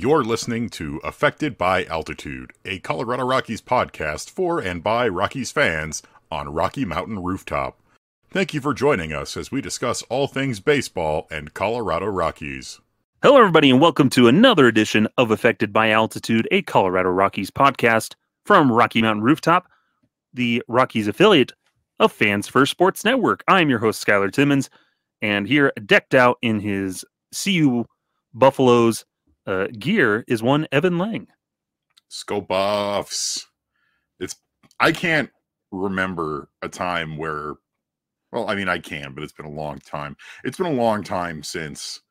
You're listening to Affected by Altitude, a Colorado Rockies podcast for and by Rockies fans on Rocky Mountain Rooftop. Thank you for joining us as we discuss all things baseball and Colorado Rockies. Hello, everybody, and welcome to another edition of Affected by Altitude, a Colorado Rockies podcast from Rocky Mountain Rooftop, the Rockies affiliate of Fans First Sports Network. I'm your host, Skyler Timmons, and here, decked out in his CU Buffaloes gear, is one Evan Lang. Sco Buffs. I can't remember a time where, well, I mean, I can, but it's been a long time. It's been a long time since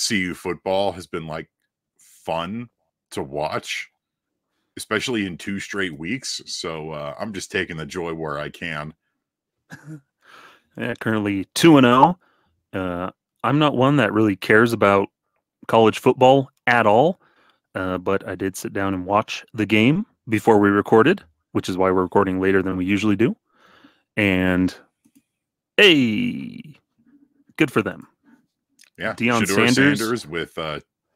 CU football has been like fun to watch, especially in 2 straight weeks. So I'm just taking the joy where I can. Yeah, currently 2-0. I'm not one that really cares about college football at all, but I did sit down and watch the game before we recorded, which is why we're recording later than we usually do. And hey, good for them. Yeah, Deion Sanders with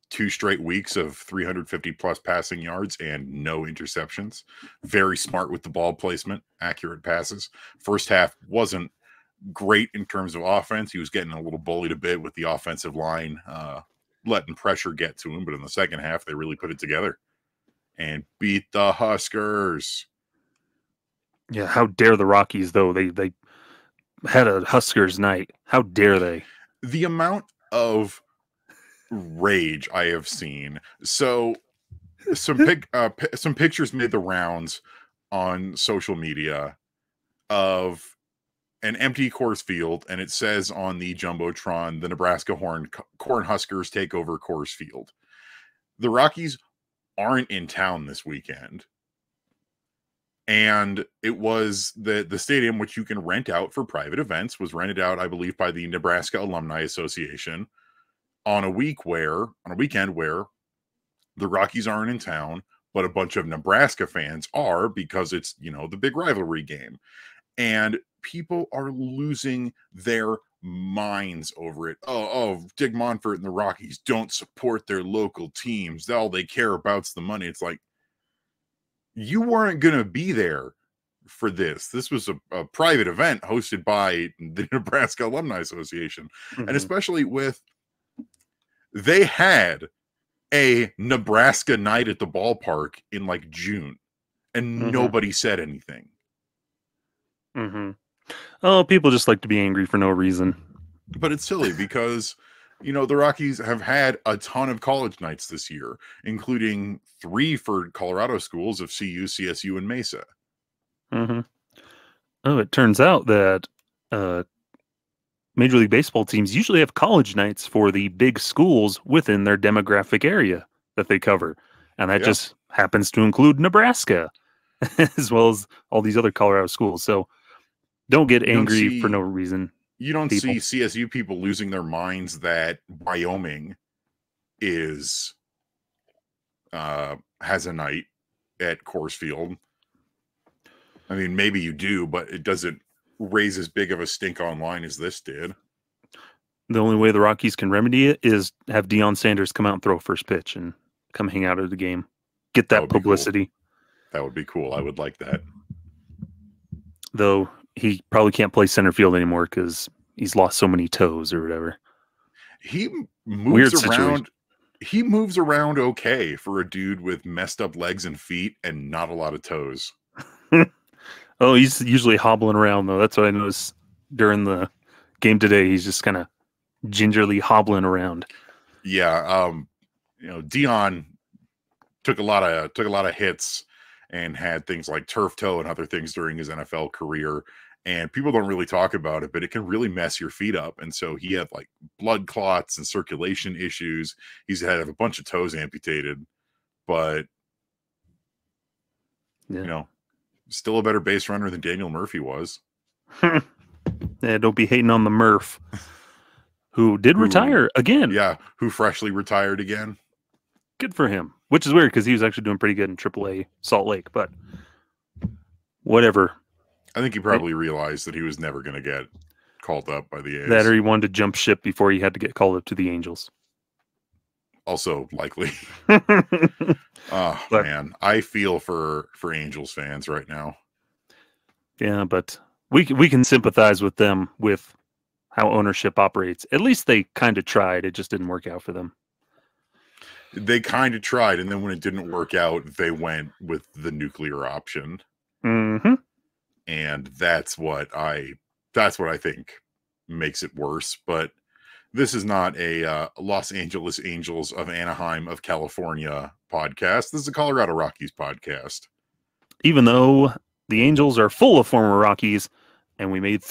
2 straight weeks of 350 plus passing yards and no interceptions. Very smart with the ball placement, accurate passes. First half wasn't great in terms of offense. He was getting a little bullied a bit with the offensive line, letting pressure get to him. But in the second half, they really put it together and beat the Huskers. Yeah, how dare the Rockies, though? They had a Huskers night. How dare they? The amount of rage I have seen. So some pictures made the rounds on social media of an empty Coors Field, and it says on the Jumbotron, the Nebraska Corn Huskers take over Coors Field. The Rockies aren't in town this weekend. And it was the stadium, which you can rent out for private events, was rented out, I believe, by the Nebraska Alumni Association on a weekend where the Rockies aren't in town, but a bunch of Nebraska fans are, because it's, the big rivalry game. And people are losing their minds over it. Oh, Dick Monfort and the Rockies don't support their local teams. All they care about's the money. It's like, you weren't going to be there for this. This was a private event hosted by the Nebraska Alumni Association. Mm-hmm. And especially they had a Nebraska night at the ballpark in like June, and nobody said anything. Mm-hmm. Oh, people just like to be angry for no reason. But it's silly because, the Rockies have had a ton of college nights this year, including 3 for Colorado schools of CU, CSU, and Mesa. Mm-hmm. Oh, it turns out that Major League Baseball teams usually have college nights for the big schools within their demographic area that they cover. And that just happens to include Nebraska, as well as all these other Colorado schools. So don't get angry for no reason. You don't see CSU people losing their minds that Wyoming has a night at Coors Field. I mean, maybe you do, but it doesn't raise as big of a stink online as this did. The only way the Rockies can remedy it is have Deion Sanders come out and throw first pitch and come hang out at the game. Get that publicity. Cool. That would be cool. I would like that. Though he probably can't play center field anymore because he's lost so many toes or whatever. He moves around. He moves around okay for a dude with messed up legs and feet and not a lot of toes. Oh, he's usually hobbling around, though. That's what I noticed during the game today. He's just kind of gingerly hobbling around. Yeah, Deion took a lot of hits and had things like turf toe and other things during his NFL career. And people don't really talk about it, but it can really mess your feet up. And so he had like blood clots and circulation issues. He's had a bunch of toes amputated, but still a better base runner than Daniel Murphy was. Yeah, don't be hating on the Murph, who retire again. Yeah, who freshly retired again. Good for him, which is weird because he was actually doing pretty good in AAA Salt Lake, but whatever. I think he probably realized that he was never going to get called up by the A's. That or he wanted to jump ship before he had to get called up to the Angels. also likely. Oh But- man, I feel for Angels fans right now. Yeah, but we can sympathize with them with how ownership operates. At least they kind of tried. It just didn't work out for them. They kind of tried, and then when it didn't work out, they went with the nuclear option. Mm-hmm. And that's what I think makes it worse. But this is not a Los Angeles Angels of Anaheim of California podcast. This is a Colorado Rockies podcast. Even though the Angels are full of former Rockies, and we made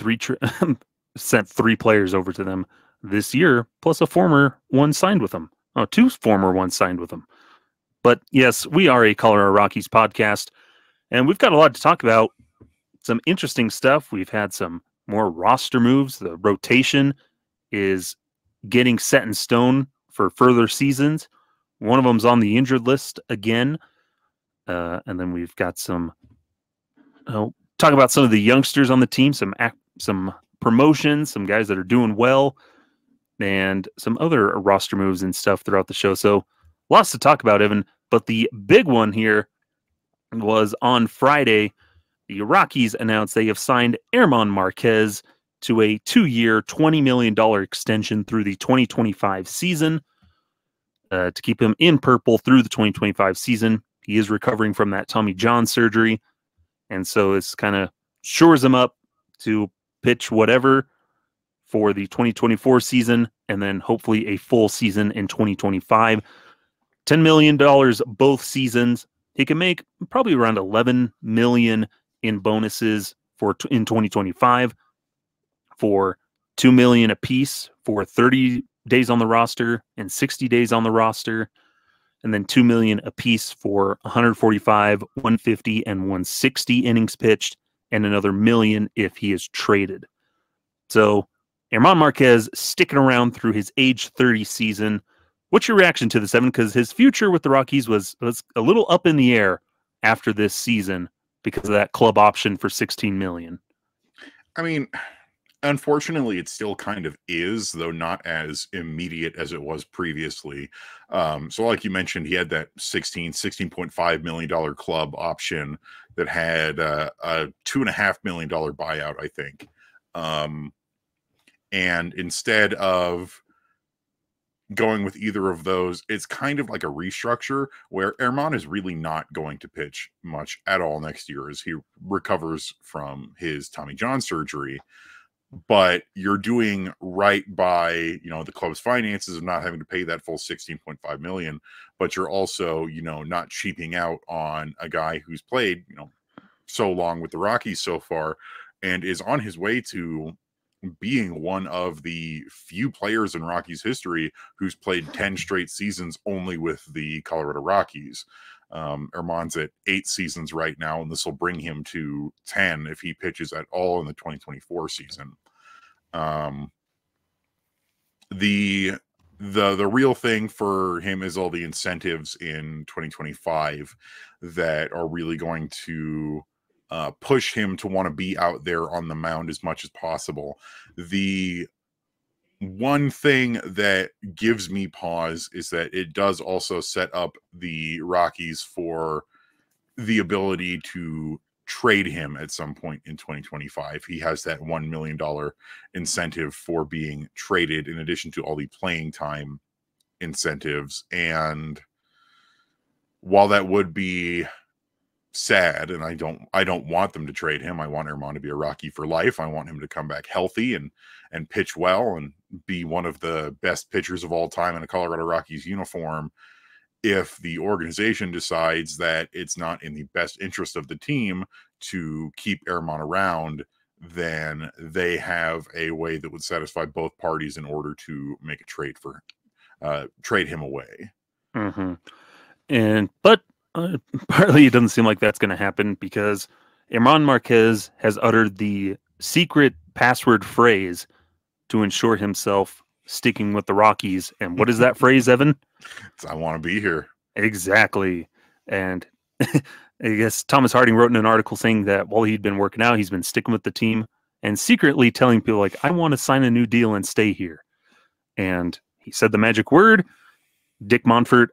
sent 3 players over to them this year, plus a former one signed with them. Oh, 2 former ones signed with them. But yes, we are a Colorado Rockies podcast, and we've got a lot to talk about. Some interesting stuff. We've had some more roster moves. The rotation is getting set in stone for further seasons. One of them's on the injured list again. And then we've got some talk about some of the youngsters on the team, some promotions, some guys that are doing well, and some other roster moves and stuff throughout the show. So lots to talk about, Evan. But the big one here was on Friday. The Rockies announced they have signed Germán Márquez to a 2-year, $20 million extension through the 2025 season to keep him in purple through the 2025 season. He is recovering from that Tommy John surgery, and so it's kind of shores him up to pitch whatever for the 2024 season, and then hopefully a full season in 2025. $10 million both seasons. He can make probably around $11 million in bonuses in 2025 for $2 million apiece for 30 days on the roster and 60 days on the roster, and then $2 million apiece for 145, 150, and 160 innings pitched, and another $1 million if he is traded. So Germán Márquez sticking around through his age 30 season. What's your reaction to this, Evan? Because his future with the Rockies was a little up in the air after this season because of that club option for $16 million. I mean, unfortunately, it still kind of is, though not as immediate as it was previously. So like you mentioned, he had that $16.5 million club option that had a $2.5 million buyout, I think. And instead of going with either of those, it's kind of like a restructure where Germán is really not going to pitch much at all next year as he recovers from his Tommy John surgery. But you're doing right by, the club's finances of not having to pay that full $16.5 million, but you're also, not cheaping out on a guy who's played, so long with the Rockies so far and is on his way to being one of the few players in Rockies history who's played 10 straight seasons only with the Colorado Rockies. Germán's at 8 seasons right now, and this will bring him to 10 if he pitches at all in the 2024 season. The real thing for him is all the incentives in 2025 that are really going to push him to want to be out there on the mound as much as possible. The one thing that gives me pause is that it does also set up the Rockies for the ability to trade him at some point in 2025. He has that $1 million incentive for being traded in addition to all the playing time incentives. And while that would be sad, and I don't want them to trade him. I want Germán to be a Rocky for life. I want him to come back healthy and pitch well and be one of the best pitchers of all time in a Colorado Rockies uniform. If the organization decides that it's not in the best interest of the team to keep Germán around, then they have a way that would satisfy both parties in order to make a trade for trade him away. Mm-hmm. But partly it doesn't seem like that's going to happen because Germán Márquez has uttered the secret password phrase to ensure himself sticking with the Rockies. And what is that phrase, Evan? It's, I want to be here. Exactly. And I guess Thomas Harding wrote in an article saying that while he'd been working out, he's been sticking with the team and secretly telling people like, I want to sign a new deal and stay here. And he said the magic word, Dick Monfort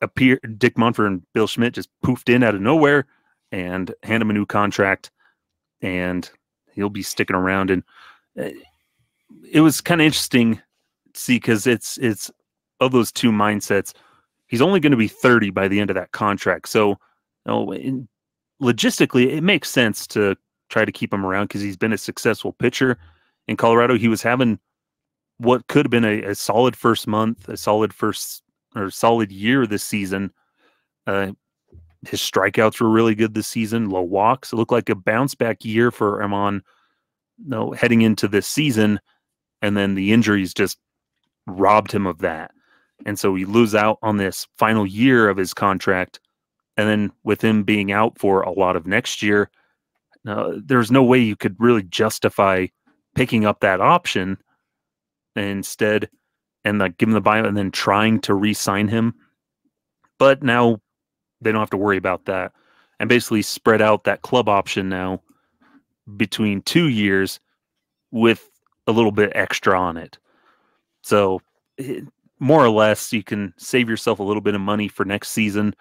and Bill Schmidt just poofed in out of nowhere and hand him a new contract, and he'll be sticking around. And it was kind of interesting to see, because it's of those two mindsets. He's only going to be 30 by the end of that contract. So, logistically, it makes sense to try to keep him around because he's been a successful pitcher in Colorado. He was having what could have been a solid first month, a solid year this season. His strikeouts were really good this season, low walks. It looked like a bounce back year for Germán, heading into this season, and then the injuries just robbed him of that. And so he loses out on this final year of his contract. And then with him being out for a lot of next year, there's no way you could really justify picking up that option instead and give him the buyout and then trying to re-sign him. But now they don't have to worry about that, and basically spread out that club option now between 2 years with a little bit extra on it. So more or less, you can save yourself a little bit of money for next season.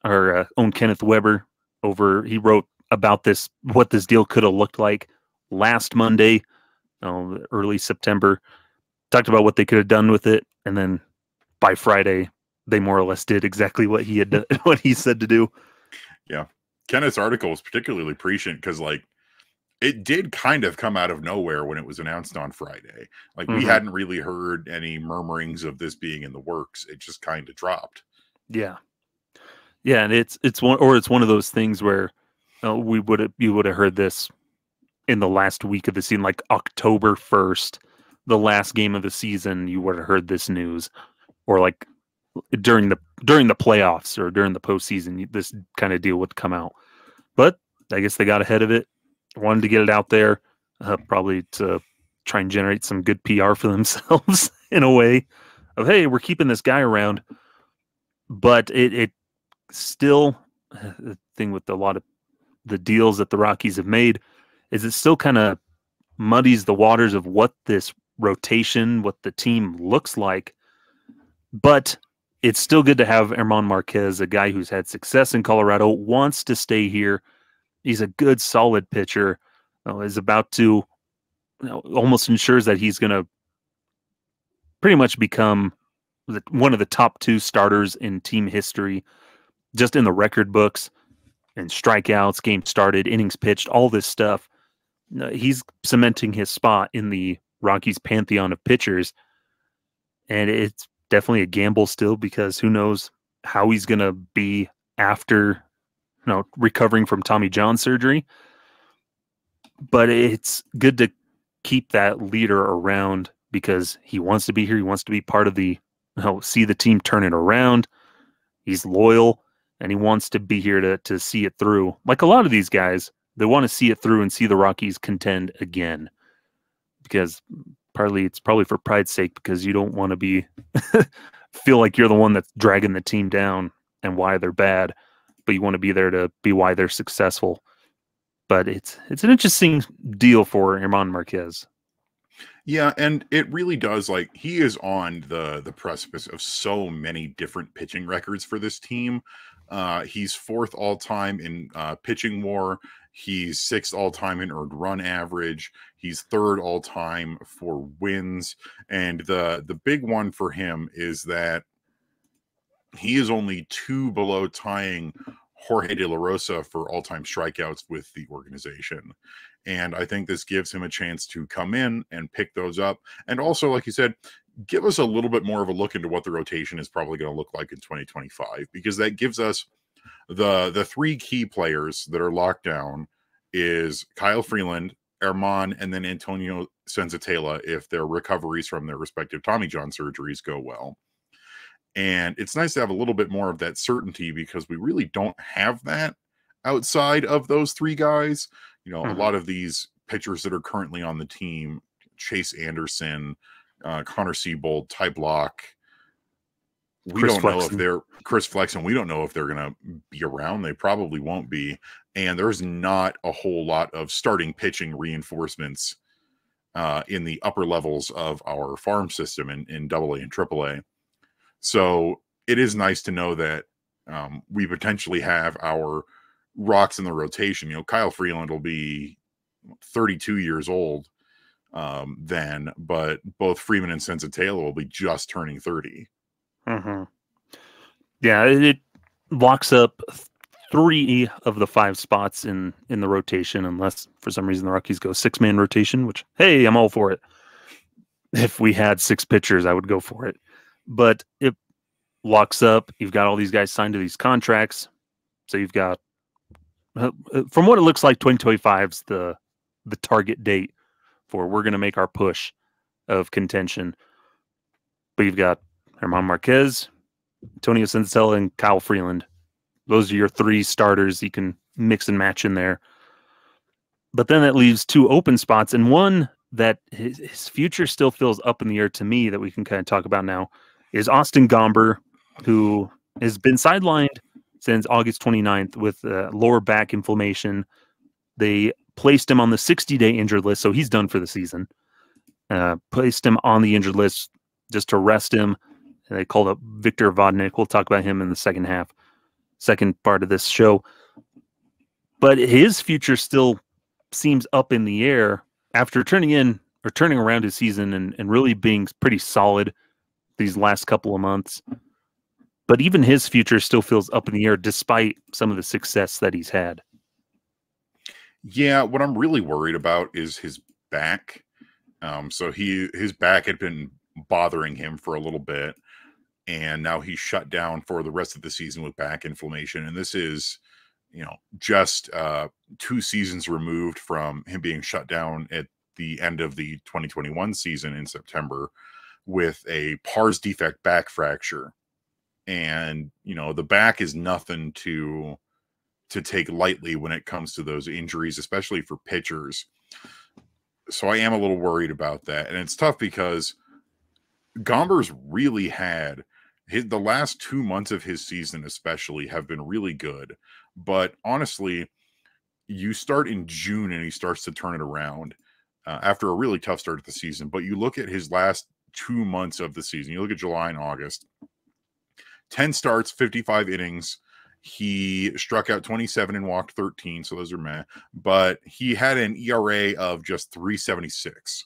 Our own Kenneth Weber he wrote about this, what this deal could have looked like last Monday, early September, talked about what they could have done with it. And then by Friday, they more or less did exactly what he had what he said to do. Yeah. Kenneth's article was particularly prescient because, it did kind of come out of nowhere when it was announced on Friday. We hadn't really heard any murmurings of this being in the works. It just kind of dropped. Yeah. Yeah, and it's one of those things where you would have heard this in the last week of the season, like October 1st, the last game of the season. You would have heard this news, or like during the playoffs or during the postseason, this kind of deal would come out. But I guess they got ahead of it, wanted to get it out there, probably to try and generate some good PR for themselves in a way of, hey, we're keeping this guy around. But it still, the thing with a lot of the deals that the Rockies have made is it still kind of muddies the waters of what this rotation, what the team looks like. But it's still good to have Germán Márquez, a guy who's had success in Colorado, wants to stay here. He's a good, solid pitcher, is about to, almost ensures that he's going to pretty much become one of the top 2 starters in team history, just in the record books and strikeouts, games started, innings pitched, all this stuff. He's cementing his spot in the Rockies pantheon of pitchers. And it's definitely a gamble still, because who knows how he's going to be after, recovering from Tommy John surgery. But it's good to keep that leader around because he wants to be here. He wants to be part of the, see the team turn it around. He's loyal, and he wants to be here to see it through. Like a lot of these guys, they want to see it through and see the Rockies contend again, because it's probably for pride's sake, because you don't want to be feel like you're the one that's dragging the team down and why they're bad, but you want to be there to be why they're successful. But it's an interesting deal for Germán Márquez. Yeah, and it really does, he is on the precipice of so many different pitching records for this team. He's 4th all-time in pitching WAR. He's 6th all-time in earned run average. He's 3rd all-time for wins. And the big one for him is that he is only 2 below tying Jorge De La Rosa for all-time strikeouts with the organization. And I think this gives him a chance to come in and pick those up. And also, like you said, give us a little bit more of a look into what the rotation is probably going to look like in 2025, because that gives us the 3 key players that are locked down is Kyle Freeland, Germán, and then Antonio Senzatela if their recoveries from their respective Tommy John surgeries go well. And it's nice to have a little bit more of that certainty, because we really don't have that outside of those 3 guys. A lot of these pitchers that are currently on the team, Chase Anderson, Connor Siebold, Ty Block, we don't know if they're Chris Flexen. We don't know if they're going to be around. They probably won't be. And there's not a whole lot of starting pitching reinforcements in the upper levels of our farm system in AA and AAA. So it is nice to know that we potentially have our rocks in the rotation. You know, Kyle Freeland will be 32 years old then, but both Freeman and Sensatella will be just turning 30. Mm-hmm. Yeah, it locks up 3 of the 5 spots in the rotation, unless for some reason the Rockies go 6-man rotation, which, hey, I'm all for it. If we had 6 pitchers, I would go for it. But it locks up. You've got all these guys signed to these contracts. So you've got, from what it looks like, 2025's the target date for we're going to make our push of contention. But you've got Germán Márquez, Antonio Sensatella, and Kyle Freeland. Those are your 3 starters you can mix and match in there. But then that leaves 2 open spots, and one that his future still feels up in the air to me that we can kind of talk about now is Austin Gomber, who has been sidelined since August 29th with lower back inflammation. They placed him on the 60-day injured list, so he's done for the season. Placed him on the injured list just to rest him. And they called up Victor Vodnik. We'll talk about him in the second part of this show. But his future still seems up in the air after turning around his season and really being pretty solid these last couple of months. But even his future still feels up in the air despite some of the success that he's had. Yeah, what I'm really worried about is his back. So his back had been bothering him for a little bit, and now he's shut down for the rest of the season with back inflammation. And this is, just 2 seasons removed from him being shut down at the end of the 2021 season in September with a pars defect back fracture. And, the back is nothing to take lightly when it comes to those injuries, especially for pitchers. So I am a little worried about that. And it's tough because Gomber's really had the last 2 months of his season especially have been really good. But honestly, you start in June and he starts to turn it around after a really tough start of the season. But you look at his last 2 months of the season, you look at July and August, 10 starts, 55 innings. He struck out 27 and walked 13, so those are meh. But he had an ERA of just 3.76.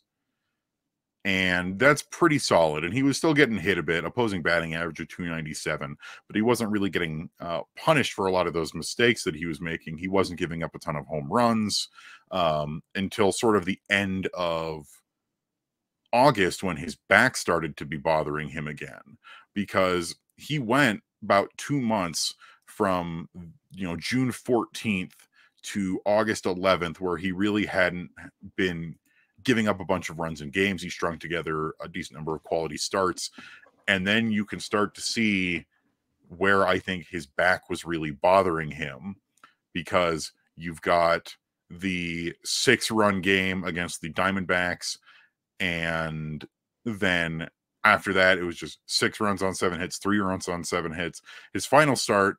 And that's pretty solid. And he was still getting hit a bit, opposing batting average of 297. But he wasn't really getting punished for a lot of those mistakes that he was making. He wasn't giving up a ton of home runs until sort of the end of August when his back started to be bothering him again. Because he went about 2 months from June 14th to August 11th where he really hadn't been giving up a bunch of runs in games. He strung together a decent number of quality starts. And then you can start to see where I think his back was really bothering him, because you've got the 6-run game against the Diamondbacks. And then after that, it was just 6 runs on 7 hits, 3 runs on 7 hits. His final start,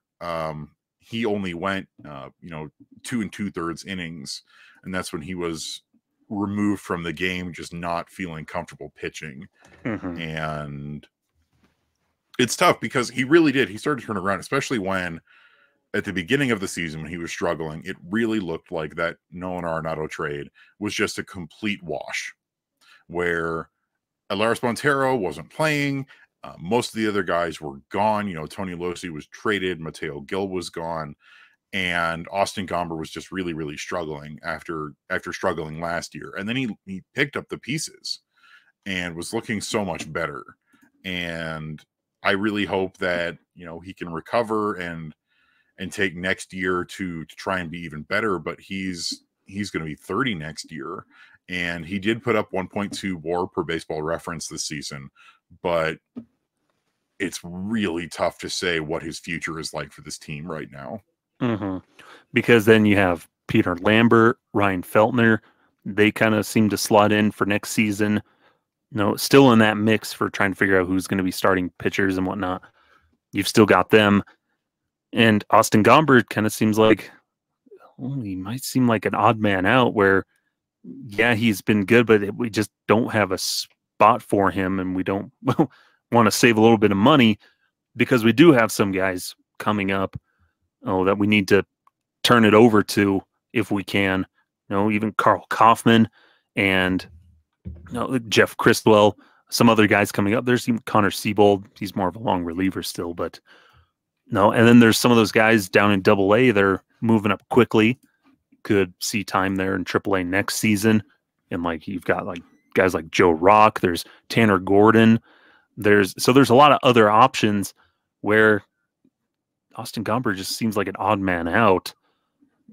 he only went, 2 2/3 innings. And that's when he was removed from the game, just not feeling comfortable pitching. Mm-hmm. And it's tough because he really did. He started to turn around, especially when at the beginning of the season when he was struggling, it really looked like that Nolan Arenado trade was just a complete wash, where Elehuris Montero wasn't playing. Most of the other guys were gone. Tony Losi was traded. Mateo Gil was gone. And Austin Gomber was just really, really struggling after struggling last year. And then he picked up the pieces and was looking so much better. And I really hope that, he can recover and take next year to try and be even better. But he's going to be 30 next year. And he did put up 1.2 WAR per Baseball Reference this season. But it's really tough to say what his future is like for this team right now. Mm-hmm. Because then you have Peter Lambert, Ryan Feltner. They kind of seem to slot in for next season. Still in that mix for trying to figure out who's going to be starting pitchers and whatnot. You've still got them. And Austin Gomber kind of seems like, he might seem like an odd man out where, yeah, he's been good, but we just don't have a spot for him. And we want to save a little bit of money because we do have some guys coming up that we need to turn it over to if we can. Even Carl Kaufman and Jeff Criswell, some other guys coming up. There's even Connor Siebold. He's more of a long reliever still, but no. And then there's some of those guys down in AA. They're moving up quickly. Could see time there in AAA next season. And you've got guys like Joe Rock. There's Tanner Gordon. There's a lot of other options where Austin Gomber just seems like an odd man out.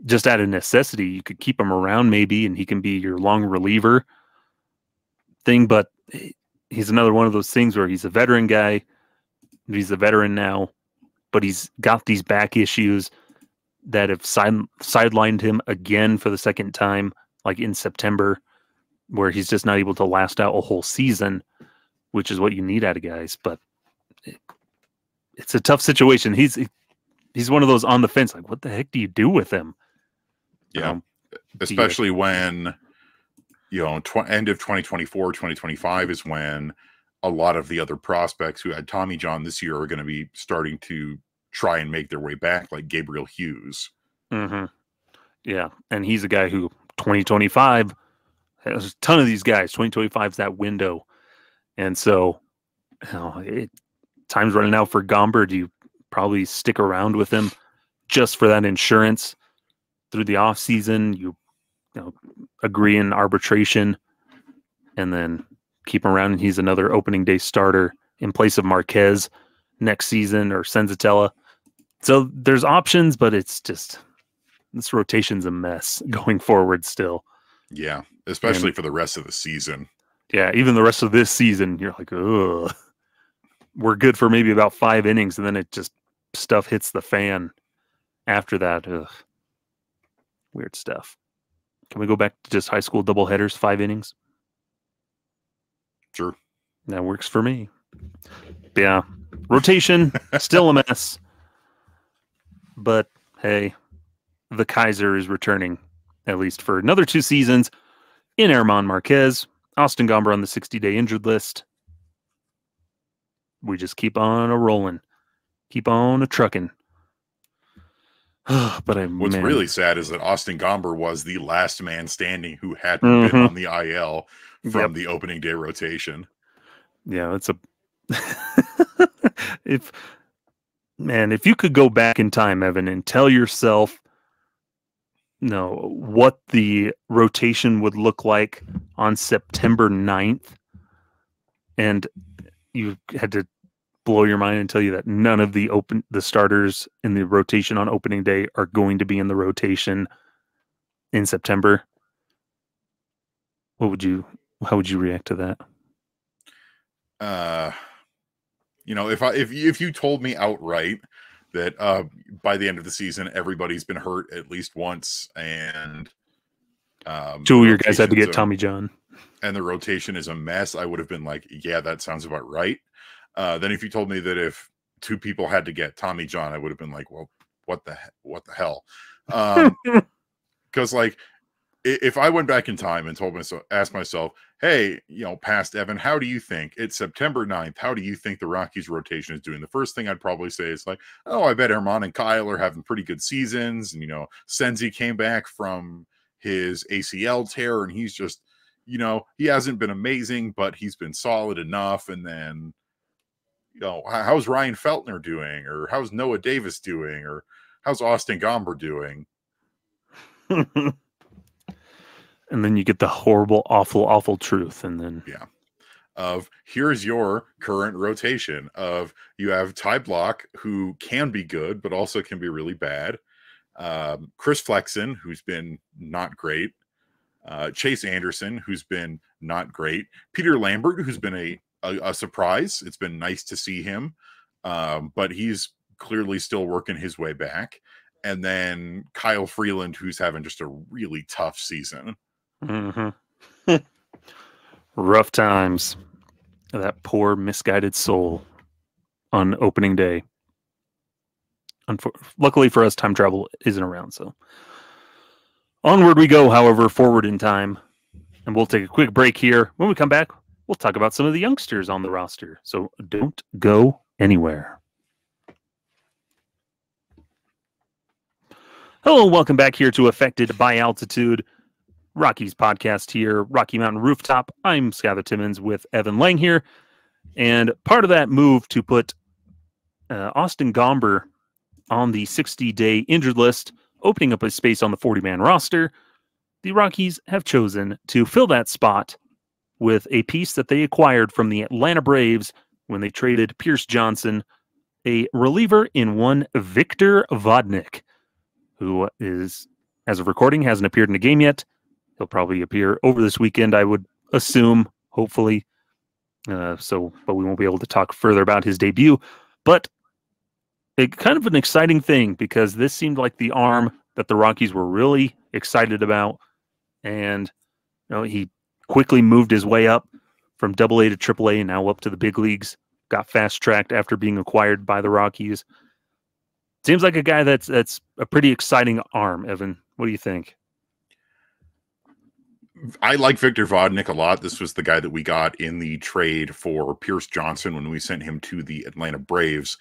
Just out of necessity, you could keep him around maybe, and he can be your long reliever thing. But he's another one of those things where he's a veteran guy. He's a veteran now, but he's got these back issues that have sidelined him again for the second time, in September, where he's just not able to last out a whole season, which is what you need out of guys. But it's a tough situation. He's one of those on the fence. What the heck do you do with him? Yeah, especially when, end of 2024, 2025 is when a lot of the other prospects who had Tommy John this year are going to be starting to try and make their way back, like Gabriel Hughes. Mm-hmm. Yeah, and he's a guy who 2025 has a ton of these guys. 2025 is that window. And so, time's running out for Gomber. Do you probably stick around with him just for that insurance through the off season? You agree in arbitration and then keep him around, and he's another opening day starter in place of Marquez next season, or Senzatella. So there's options, but it's just, this rotation's a mess going forward still. Yeah, especially for the rest of the season. Yeah, even the rest of this season, you're like, ugh. We're good for maybe about 5 innings, and then it just, stuff hits the fan after that. Ugh. Weird stuff. Can we go back to just high school doubleheaders, 5 innings? Sure. That works for me. Yeah. Rotation, still a mess. But, hey, the Kaiser is returning, at least for another 2 seasons, in Germán Márquez. Austin Gomber on the 60-day injured list. We just keep on a-rolling. Keep on a-trucking. What's really sad is that Austin Gomber was the last man standing who hadn't been on the IL from the opening day rotation. Yeah, that's a if you could go back in time, Evan, and tell yourself what the rotation would look like on September 9th, and you had to blow your mind and tell you that none of the starters in the rotation on opening day are going to be in the rotation in September, how would you react to that? If you told me outright that by the end of the season everybody's been hurt at least once, and 2 of your guys had to get Tommy John, and the rotation is a mess, I would have been like, yeah, that sounds about right. Then if you told me that if 2 people had to get Tommy John, I would have been like, well, what the hell? Because if I went back in time and asked myself, hey, past Evan, how do you think it's September 9th? How do you think the Rockies rotation is doing? The first thing I'd probably say is I bet Germán and Kyle are having pretty good seasons. And, Senzi came back from his ACL tear, and he's just, he hasn't been amazing, but he's been solid enough. And then, how's Ryan Feltner doing? Or how's Noah Davis doing? Or how's Austin Gomber doing? And then you get the horrible, awful, awful truth. And then, here's your current rotation of, you have Ty Block, who can be good, but also can be really bad. Chris Flexen, who's been not great. Chase Anderson, who's been not great. Peter Lambert, who's been a surprise. It's been nice to see him. But he's clearly still working his way back. And then Kyle Freeland, who's having just a really tough season. Mm-hmm. Rough times. That poor misguided soul on opening day. Luckily for us, time travel isn't around, so onward we go, however, forward in time. And we'll take a quick break here. When we come back, we'll talk about some of the youngsters on the roster. So don't go anywhere. Hello, welcome back here to Affected by Altitude, Rockies podcast here, Rocky Mountain Rooftop. I'm Skyler Timmons with Evan Lang here. And part of that move to put Austin Gomber on the 60-day injured list, opening up a space on the 40-man roster, the Rockies have chosen to fill that spot with a piece that they acquired from the Atlanta Braves when they traded Pierce Johnson, a reliever in one Victor Vodnik, who is, as of recording, hasn't appeared in a game yet. He'll probably appear over this weekend, I would assume, hopefully. But we won't be able to talk further about his debut. But kind of an exciting thing, because this seemed like the arm that the Rockies were really excited about. And he quickly moved his way up from AA to AAA and now up to the big leagues. Got fast-tracked after being acquired by the Rockies. Seems like a guy that's a pretty exciting arm, Evan. What do you think? I like Victor Vodnik a lot. This was the guy that we got in the trade for Pierce Johnson when we sent him to the Atlanta Braves.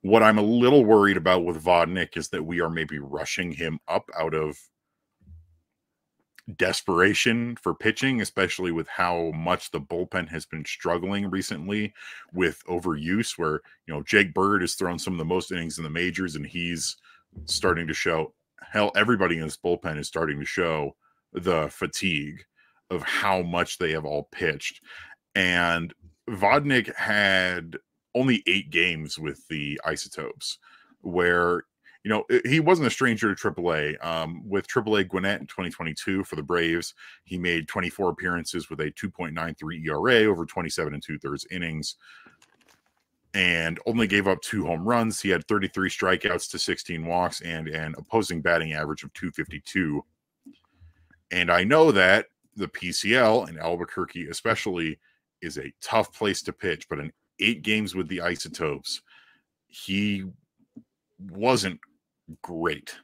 What I'm a little worried about with Vodnik is that we are maybe rushing him up out of desperation for pitching, especially with how much the bullpen has been struggling recently with overuse, where Jake Bird has thrown some of the most innings in the majors, and he's starting to show, hell, everybody in this bullpen is starting to show the fatigue of how much they have all pitched. And Vodnik had only 8 games with the Isotopes, where he wasn't a stranger to AAA. With AAA Gwinnett in 2022 for the Braves, he made 24 appearances with a 2.93 ERA over 27 2/3 innings and only gave up 2 home runs. He had 33 strikeouts to 16 walks and an opposing batting average of .252. And I know that the PCL and Albuquerque especially is a tough place to pitch, but in 8 games with the Isotopes, he wasn't great.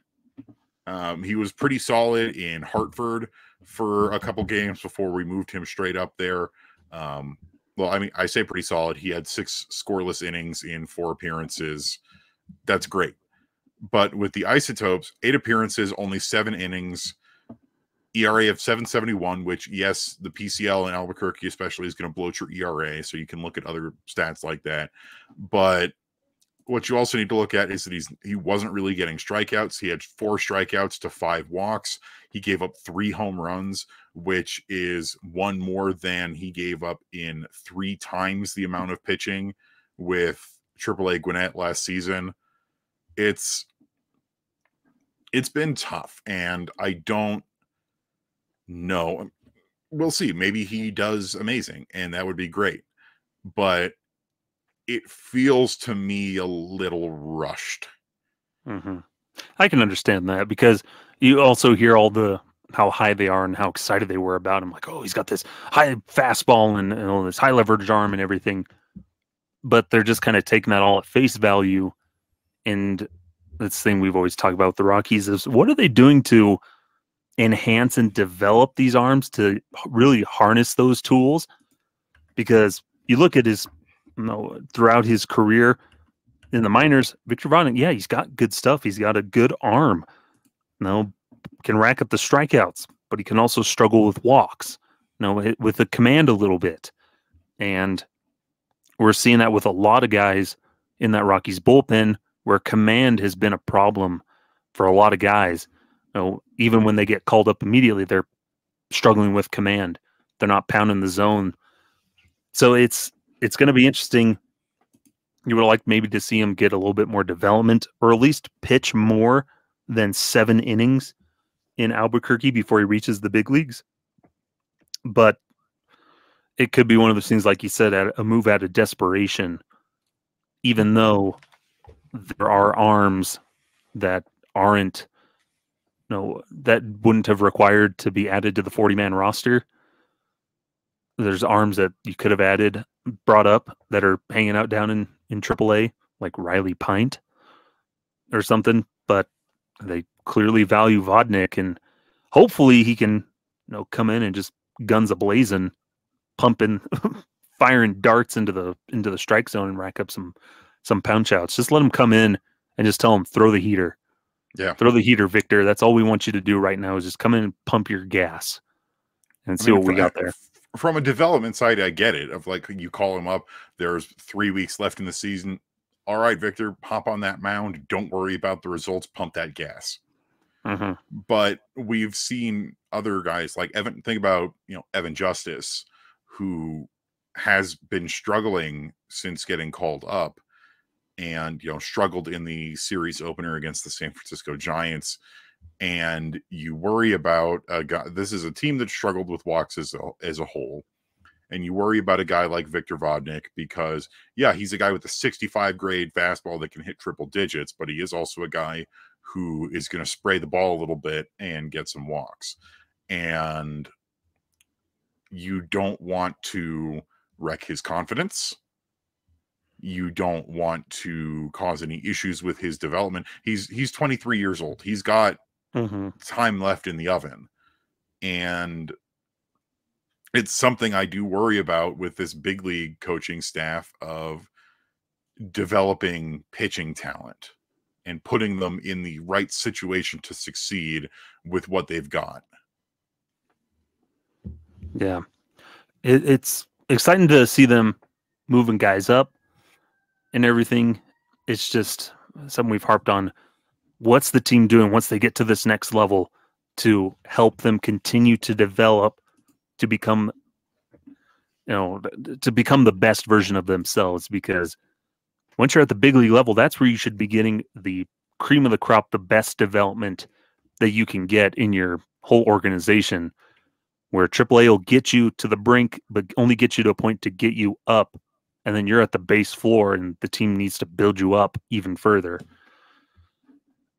He was pretty solid in Hartford for a couple games before we moved him straight up there. I say pretty solid. He had 6 scoreless innings in 4 appearances. That's great. But with the Isotopes, 8 appearances, only 7 innings, ERA of 7.71, which, yes, the PCL in Albuquerque especially is going to bloat your ERA, so you can look at other stats like that. But what you also need to look at is that he wasn't really getting strikeouts. He had 4 strikeouts to 5 walks. He gave up 3 home runs, which is 1 more than he gave up in 3 times the amount of pitching with AAA Gwinnett last season. It's been tough, and I don't know. We'll see. Maybe he does amazing, and that would be great. But it feels to me a little rushed. Mm-hmm. I can understand that, because you also hear how high they are and how excited they were about him. Like, oh, he's got this high fastball and this high leverage arm and everything. But they're just kind of taking that all at face value. And this thing we've always talked about with the Rockies is, what are they doing to enhance and develop these arms to really harness those tools? Because you look at his throughout his career in the minors, Victor Vodnik, yeah, he's got good stuff. He's got a good arm. Can rack up the strikeouts, but he can also struggle with walks, with the command a little bit. And we're seeing that with a lot of guys in that Rockies bullpen, where command has been a problem for a lot of guys. Even when they get called up immediately, they're struggling with command. They're not pounding the zone. So it's going to be interesting. You would like maybe to see him get a little bit more development, or at least pitch more than 7 innings in Albuquerque before he reaches the big leagues. But it could be one of those things, like you said, a move out of desperation, even though there are arms that aren't, that wouldn't have required to be added to the 40-man roster. There's arms that you could have brought up that are hanging out down in AAA, like Riley Pint or something, but they clearly value Vodnik, and hopefully he can, come in and just guns a-blazing pumping, firing darts into the strike zone and rack up some punch outs. Just let him come in and just tell him, throw the heater. Yeah. Throw the heater, Victor. That's all we want you to do right now is just come in and pump your gas and see what we got there. From a development side, I get it. Of like, you call him up, there's 3 weeks left in the season. All right, Victor, hop on that mound. Don't worry about the results. Pump that gas. Mm-hmm. But we've seen other guys like Evan. Think about, Evan Justice, who has been struggling since getting called up, and struggled in the series opener against the San Francisco Giants. And you worry about a guy. This is a team that struggled with walks as a whole. And you worry about a guy like Victor Vodnik because, yeah, he's a guy with a 65 grade fastball that can hit triple digits, but he is also a guy who is going to spray the ball a little bit and get some walks. And you don't want to wreck his confidence. You don't want to cause any issues with his development. He's 23 years old. He's got time left in the oven. And it's something I do worry about with this big league coaching staff of developing pitching talent and putting them in the right situation to succeed with what they've got. Yeah. It's exciting to see them moving guys up and everything. It's just something we've harped on. What's the team doing once they get to this next level to help them continue to develop to become, the best version of themselves? Because once you're at the big league level, that's where you should be getting the cream of the crop, the best development that you can get in your whole organization, where AAA will get you to the brink, but only get you to a point to get you up. And then you're at the base floor and the team needs to build you up even further.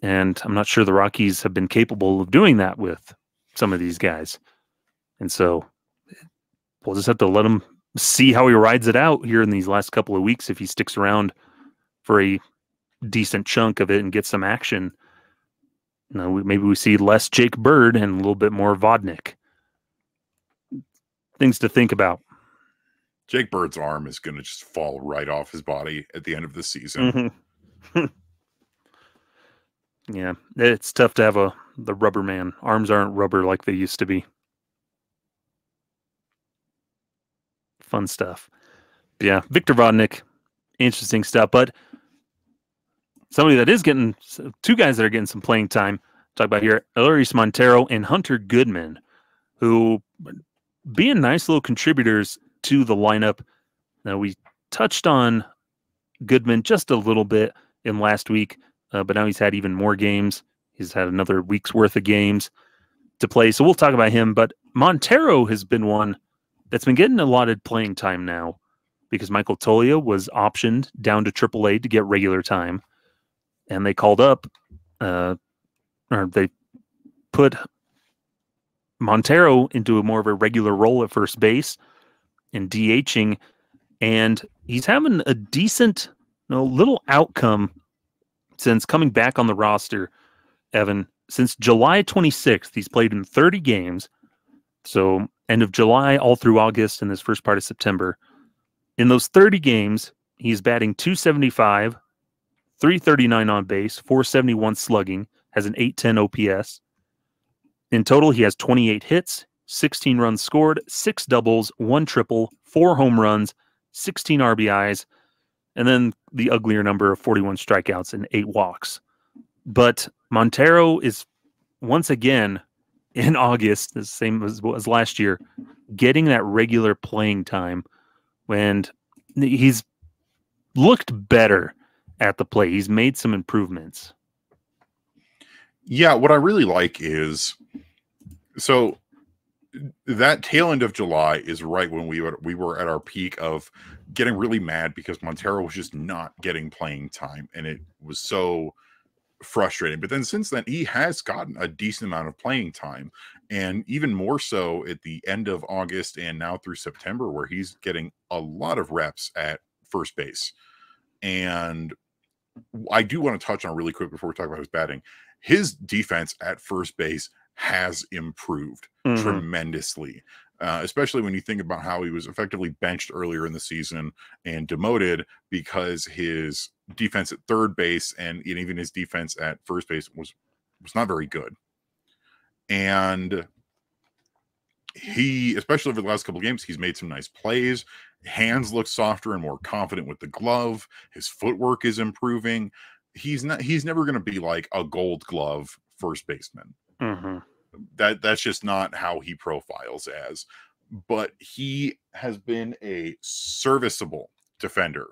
And I'm not sure the Rockies have been capable of doing that with some of these guys. And so we'll just have to let him see how he rides it out here in these last couple of weeks. If he sticks around for a decent chunk of it and gets some action, maybe we see less Jake Bird and a little bit more Vodnik. Things to think about. Jake Bird's arm is going to just fall right off his body at the end of the season. Mm-hmm. Yeah, it's tough to have the rubber man. Arms aren't rubber like they used to be. Fun stuff. But yeah, Victor Vodnik, interesting stuff. But somebody that is getting, two guys that are getting some playing time, talk about here, Elehuris Montero and Hunter Goodman, who being nice little contributors to the lineup. Now, we touched on Goodman just a little bit in last week, but now he's had even more games. He's had another week's worth of games to play, so we'll talk about him. But Montero has been one that's been getting allotted playing time now because Michael Toglia was optioned down to AAA to get regular time, and they called up, or they put Montero into more of a regular role at first base and DHing, and he's having a decent little outcome since coming back on the roster, Evan. Since July 26th, he's played in 30 games, so end of July all through August and this first part of September. In those 30 games, he's batting .275, .339 on base, .471 slugging, has an .810 OPS. In total, he has 28 hits, 16 runs scored, 6 doubles, 1 triple, 4 home runs, 16 RBIs, and then the uglier number of 41 strikeouts and 8 walks. But Montero is once again in August, the same as last year, getting that regular playing time when he's looked better at the plate. He's made some improvements. Yeah, what I really like is, so that tail end of July is right when we were at our peak of getting really mad because Montero was just not getting playing time, and it was so frustrating. But then since then, he has gotten a decent amount of playing time, and even more so at the end of August and now through September, where he's getting a lot of reps at first base. And I do want to touch on really quick before we talk about his batting. His defense at first base has improved tremendously. especially when you think about how he was effectively benched earlier in the season and demoted because his defense at third base and even his defense at first base was not very good. And he, especially over the last couple of games, he's made some nice plays. Hands look softer and more confident with the glove. His footwork is improving. He's never going to be like a Gold Glove first baseman. Mm-hmm. That's just not how he profiles as. But he has been a serviceable defender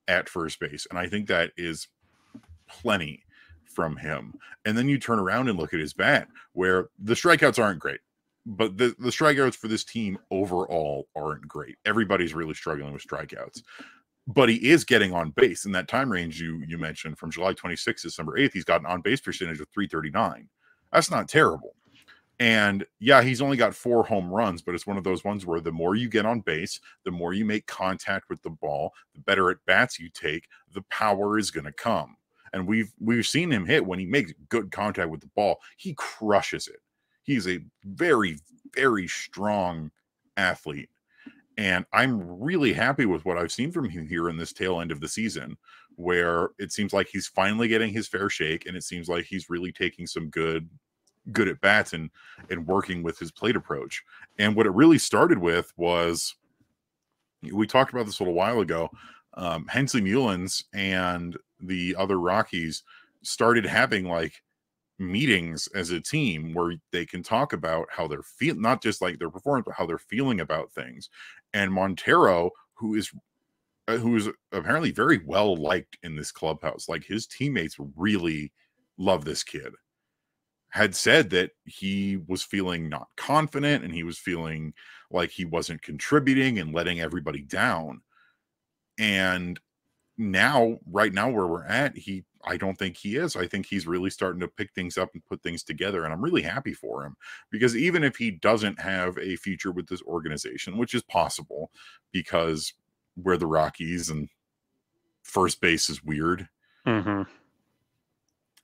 at first base, and I think that is plenty from him. And then you turn around and look at his bat, where the strikeouts aren't great, but the strikeouts for this team overall aren't great. Everybody's really struggling with strikeouts, but he is getting on base in that time range you mentioned from July 26th to December 8th. He's got an on base percentage of .339. That's not terrible. And yeah, he's only got 4 home runs, but it's one of those ones where the more you get on base, the more you make contact with the ball, the better at bats you take, the power is going to come. And we've seen him hit when he makes good contact with the ball. He crushes it. He's a very, very strong athlete. And I'm really happy with what I've seen from him here in this tail end of the season, where it seems like he's finally getting his fair shake, and it seems like he's really taking some good at bats and working with his plate approach. And what it really started with was, we talked about this a little while ago, Hensley Mullins and the other Rockies started having like meetings as a team where they can talk about how they're feeling, not just like their performance, but how they're feeling about things. And Montero, who is apparently very well liked in this clubhouse, like his teammates really love this kid, had said that he was feeling not confident and he was feeling like he wasn't contributing and letting everybody down. And now, right now where we're at, I don't think he is. I think he's really starting to pick things up and put things together. And I'm really happy for him, because even if he doesn't have a future with this organization, which is possible because we're the Rockies and first base is weird,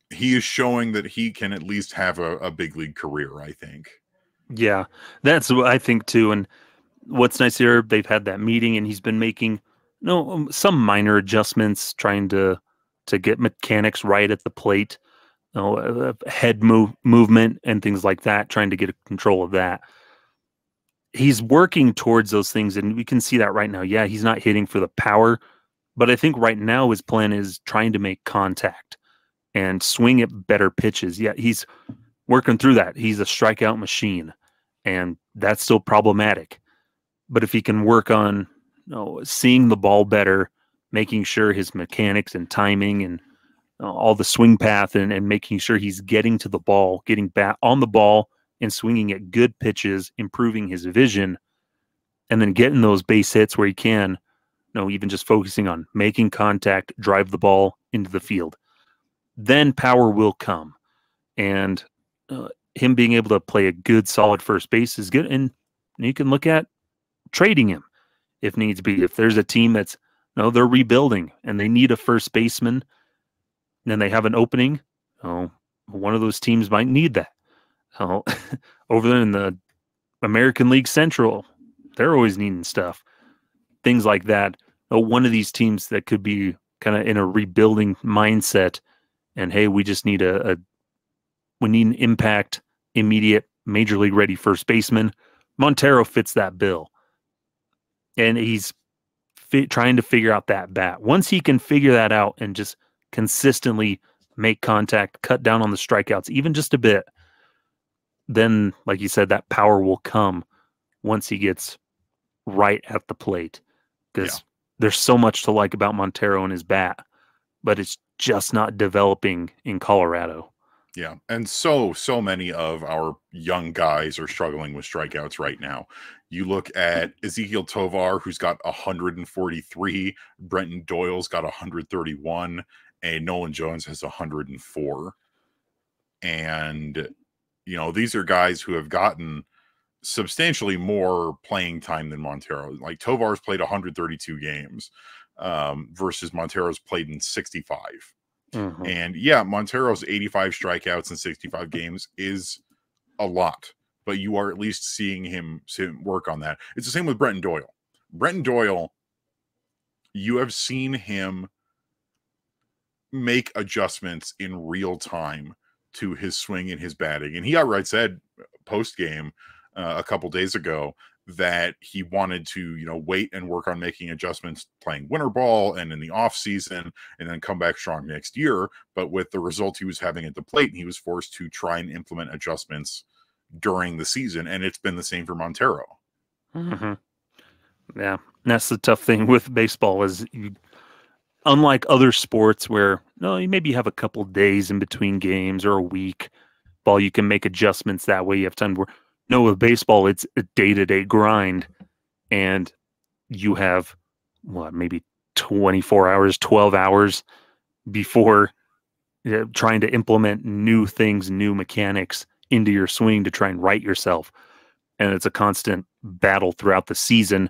he is showing that he can at least have a big league career, I think. Yeah, that's what I think too. And what's nice here, they've had that meeting and he's been making some minor adjustments, trying to get mechanics right at the plate, head movement and things like that, trying to get control of that. He's working towards those things, and we can see that right now. Yeah, he's not hitting for the power, but I think right now his plan is trying to make contact and swing at better pitches. Yeah, he's working through that. He's a strikeout machine, and that's still problematic. But if he can work on seeing the ball better, making sure his mechanics and timing and all the swing path and making sure he's getting to the ball, getting back on the ball and swinging at good pitches, improving his vision, and then getting those base hits where he can, even just focusing on making contact, drive the ball into the field. Then power will come. And him being able to play a good, solid first base is good. And you can look at trading him if needs be. If there's a team that's, they're rebuilding and they need a first baseman, then they have an opening, one of those teams might need that. Over there in the American League Central, they're always needing stuff. Things like that. One of these teams that could be kind of in a rebuilding mindset, and hey, we just need we need an impact, immediate, major league ready first baseman. Montero fits that bill. And he's trying to figure out that bat. Once he can figure that out and just consistently make contact, cut down on the strikeouts, even just a bit, then, like you said, that power will come once he gets right at the plate. Because there's so much to like about Montero and his bat, but it's just not developing in Colorado. Yeah, and so many of our young guys are struggling with strikeouts right now. You look at Ezequiel Tovar, who's got 143, Brenton Doyle's got 131, and Nolan Jones has 104. And, these are guys who have gotten substantially more playing time than Montero. Like Tovar's played 132 games versus Montero's played in 65. And yeah, Montero's 85 strikeouts in 65 games is a lot but you are at least seeing him work on that. It's the same with Brenton Doyle. Brenton Doyle, you have seen him make adjustments in real time to his swing and his batting. And he outright said post-game a couple days ago that he wanted to, wait and work on making adjustments playing winter ball and in the off season and then come back strong next year. But with the results he was having at the plate, he was forced to try and implement adjustments during the season. And it's been the same for Montero. Mm-hmm. Yeah. And that's the tough thing with baseball is unlike other sports where you maybe have a couple days in between games or a week, ball you can make adjustments that way. You have time. With baseball, it's a day-to-day grind, and you have maybe 24 hours, 12 hours before trying to implement new things, new mechanics into your swing to try and right yourself. And it's a constant battle throughout the season.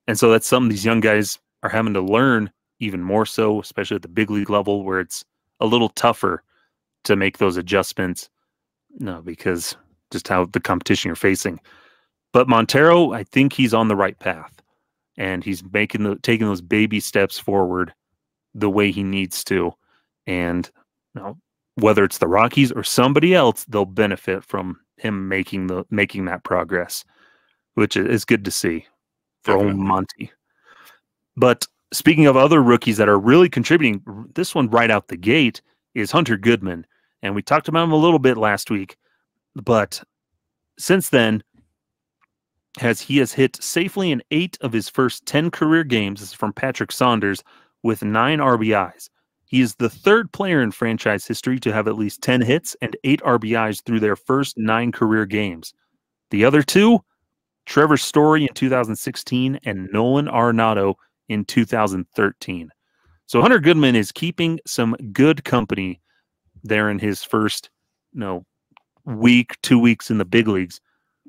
And so that's something these young guys are having to learn even more so, especially at the big league level where it's a little tougher to make those adjustments. Because just how the competition you're facing. But Montero, I think he's on the right path. And he's taking those baby steps forward the way he needs to. And whether it's the Rockies or somebody else, they'll benefit from him making that progress, which is good to see for old Monty. But speaking of other rookies that are really contributing, this one right out the gate is Hunter Goodman. And we talked about him a little bit last week. But since then, he has hit safely in 8 of his first 10 career games. This is from Patrick Saunders with 9 RBIs. He is the 3rd player in franchise history to have at least 10 hits and 8 RBIs through their first 9 career games. The other 2, Trevor Story in 2016 and Nolan Arenado in 2013. So Hunter Goodman is keeping some good company there in his first, 2 weeks in the big leagues,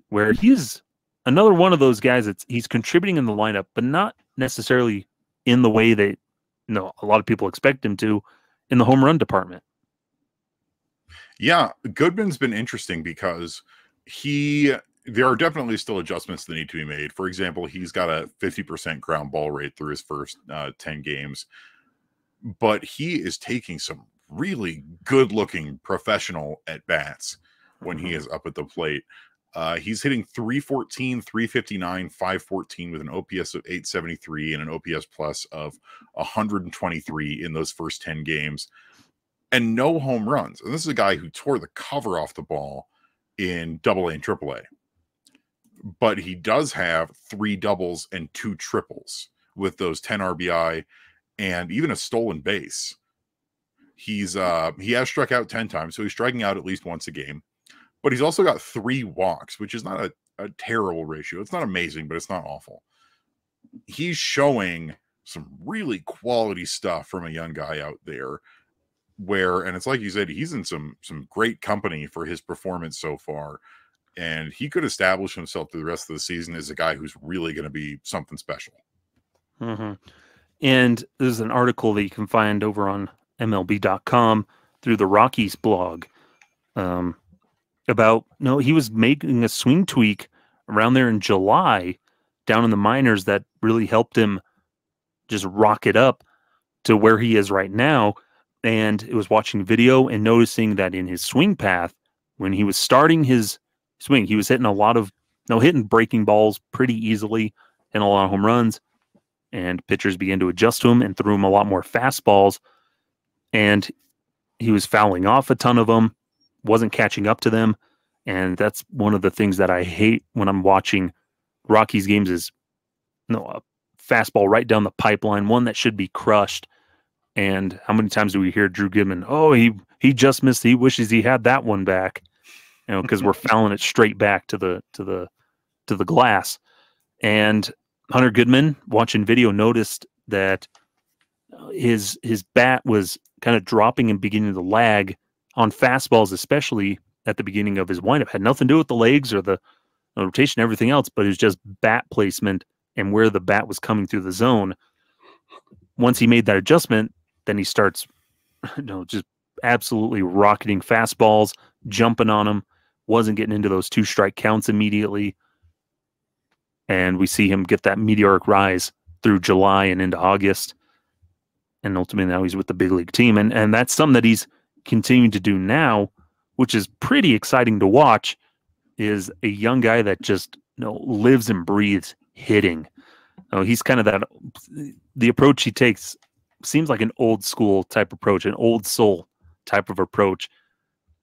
where he's another one of those guys he's contributing in the lineup, but not necessarily in the way that a lot of people expect him to in the home run department. Yeah, Goodman's been interesting because there are definitely still adjustments that need to be made. For example, he's got a 50% ground ball rate through his first 10 games, but he is taking some really good-looking professional at-bats when he is up at the plate. He's hitting 314, 359, 514 with an OPS of 873 and an OPS plus of 123 in those first 10 games. And no home runs. And this is a guy who tore the cover off the ball in AA and AAA. But he does have 3 doubles and 2 triples with those 10 RBI and even a stolen base. He has struck out 10 times, so he's striking out at least once a game. But he's also got 3 walks, which is not a terrible ratio. It's not amazing, but it's not awful. He's showing some really quality stuff from a young guy out there and it's like you said, he's in some great company for his performance so far. And he could establish himself through the rest of the season as a guy who's really going to be something special. Mm-hmm. And there's an article that you can find over on MLB.com through the Rockies blog about, he was making a swing tweak around there in July down in the minors that really helped him just rocket up to where he is right now. And it was watching video and noticing that in his swing path, when he was starting his swing, he was hitting a lot of hitting breaking balls pretty easily and a lot of home runs. And pitchers began to adjust to him and threw him a lot more fastballs. And he was fouling off a ton of them, wasn't catching up to them. And that's one of the things that I hate when I'm watching Rockies games is a fastball right down the pipeline, one that should be crushed. And how many times do we hear Drew Goodman, he just missed, he wishes he had that one back, because we're fouling it straight back to the glass. And Hunter Goodman, watching video, noticed that his bat was kind of dropping and beginning to lag on fastballs, especially at the beginning of his windup. Had nothing to do with the legs or the rotation, everything else, but it was just bat placement and where the bat was coming through the zone. Once he made that adjustment, then he starts, just absolutely rocketing fastballs, jumping on them, wasn't getting into those 2-strike counts immediately. And we see him get that meteoric rise through July and into August. And ultimately now he's with the big league team. And that's something that he's continuing to do now, which is pretty exciting to watch, is a young guy that just lives and breathes hitting. He's kind of the approach he takes seems like an old school type approach, an old soul type of approach,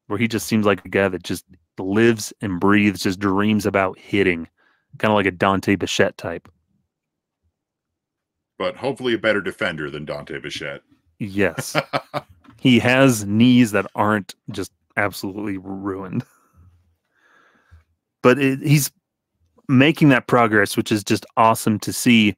where he just seems like a guy that just lives and breathes, just dreams about hitting, kind of like a Dante Bichette type. But hopefully a better defender than Dante Bichette. Yes. He has knees that aren't just absolutely ruined. But he's making that progress, which is just awesome to see.